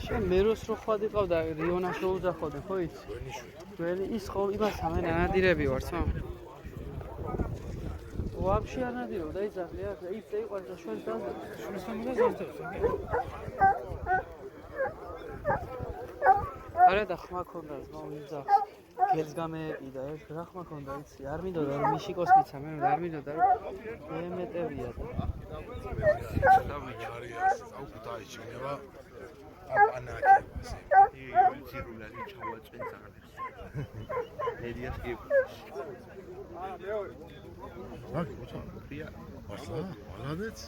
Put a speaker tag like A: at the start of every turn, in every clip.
A: შენ მეროს რო ხვადი ყავდა რიონას რო უძახოდე ხო იცი? ველი ის ხო იმას ამენ ანადირები ვარ სამ. ვაფშე ანადირო და იძახლი აქ ის ეყავს და შენ და შენ ზარდებს. არა და ხმა ქონდა ზმა ვიძახს. გელს გამეეყიდა ეს რა ხმა ქონდა იცი? არ მინდოდა რომ მიშიკოს მიცა მე არ მინდოდა რომ ემეტევია და.
B: და ვიჩარია აუკუტარი ჩინება. ანაკებასე.
C: იუცირულა ჩავაწვენ ზაღლებს. მედიას კი.
B: მაგ უცალია. ვასა? მალადეც?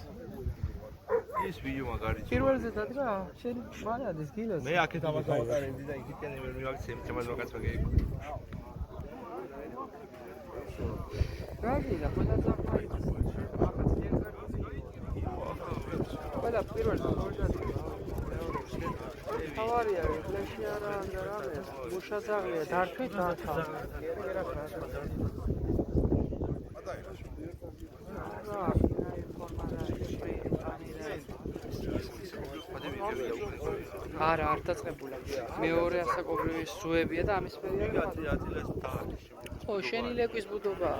C: ეს ვიდეო მაგარი.
A: პირველზე დადგა? შენ მალადეს გილოს.
C: მე აქეთ ავატარებდი და იქიდან ვერ მივაქცე ჩემს მაგაცმა გეიქო.
A: რაგი და ყველა ზაფხული. ყველა პირველზე ავარია, ფლეში არა და რამე, მუშა ზაღლია, დართვით რათა. არა, არ დაწყებულა. მეორე ასაკობრივი ზუებია და ამის პერიოდი.
C: აწილას დააჭი.
A: ო, შენი ლეკვის ბუდობა.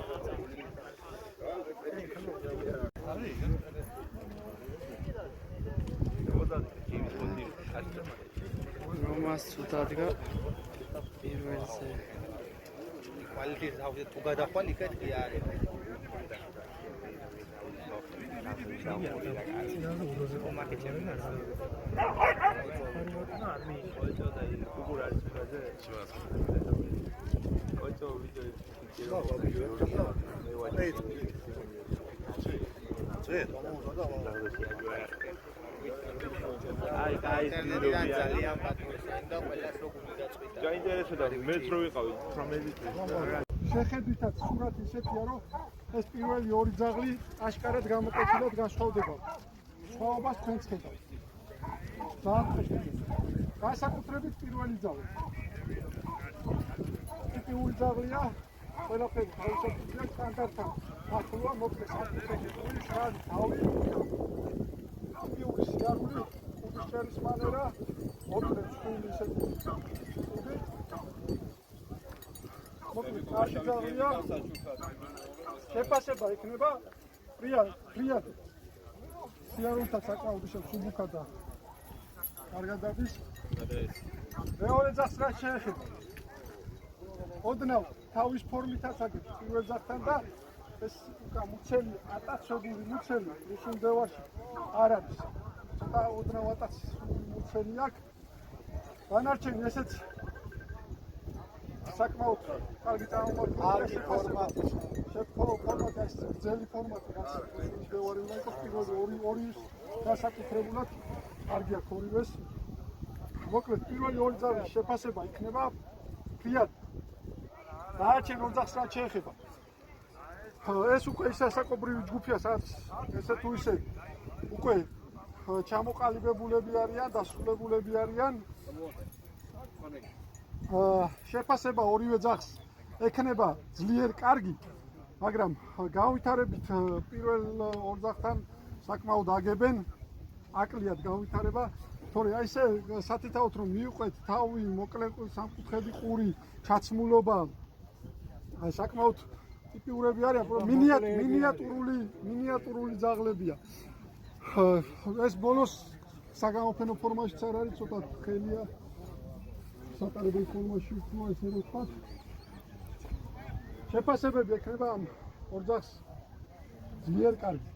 A: რომას უდადგა პირველზე.
C: კვალიტეტი თავზე თუ გადახვალ იქეთ კი არის. აი ძალიან პატივისცემ და ყველას რო გუგაწყვიტა.
D: გაინტერესებდა მეც რო ვიყავი 18 წელი.
E: შეხედვითაც სურათ ისეთია რომ ეს პირველი ორი ძაღლი აშკარად გამოყოფილად გასხოვდება. სხვაობას თქვენც ხედავთ. განსაკუთრებით პირველი ძაღლი. ტიპიური ძაღლია, ყველაფერი თავისუფლია სტანდარტთან. ახლა მოკლეს აკეთებული შარი თავი. ტიპიური სიარული, უბიშერის მანერა, მოკლეს ხული ისეთი. მოკლეს კარგი ძაღლია. შეფასება იქნება ფრიად. სიარულთა საკმაოდ შეფსუბუქა და კარგად არის. მეორე ძაღლს რა შეეხება? ოდნავ თავის ფორმითაც აგებს პირველ ძაღლთან და ეს მუცელი, ატაცებული მუცელი რუსულ დევაში არ არის. ცოტა ოდნავ ატაცებული მუცელი აქვს. დანარჩენი ესეც საკმაოდ კარგი წარმომადგენელი. კარგი ფორმატი. ფორმატი ეს ძელი ფორმატი რაც დევარი უნდა იყოს პირველი ორი განსაკუთრებულად კარგი აქვს ორივეს. მოკლედ პირველი ორი ძაღლის შეფასება იქნება ფრიად. დანარჩენ ორ ძაღლს რაც შეეხება. ეს უკვე ის ასაკობრივი ჯგუფია სადაც ესე თუ ისე უკვე ჩამოყალიბებულები არიან, დასრულებულები არიან. შეფასება ორივე ძაღლს ექნება ძლიერ კარგი, მაგრამ განვითარებით პირველ ორ ძაღლთან საკმაოდ აგებენ, აკლიათ განვითარება. თორე აი ესე სათითაოდ რომ მივყვეთ თავი, მოკლე სამკუთხედი ყური, ჩაცმულობა, აი საკმაოდ ტიპიურები არიან, მინიატურული ძაღლებია. ეს ბოლოს საგამოფენო ფორმაშიც არ არის, ცოტა ხელია. სატარებელ ფორმაში უფრო ესე რომ ვთქვათ. შეფასებები ექნება ამ ორ ძაღლს ძლიერ კარგი.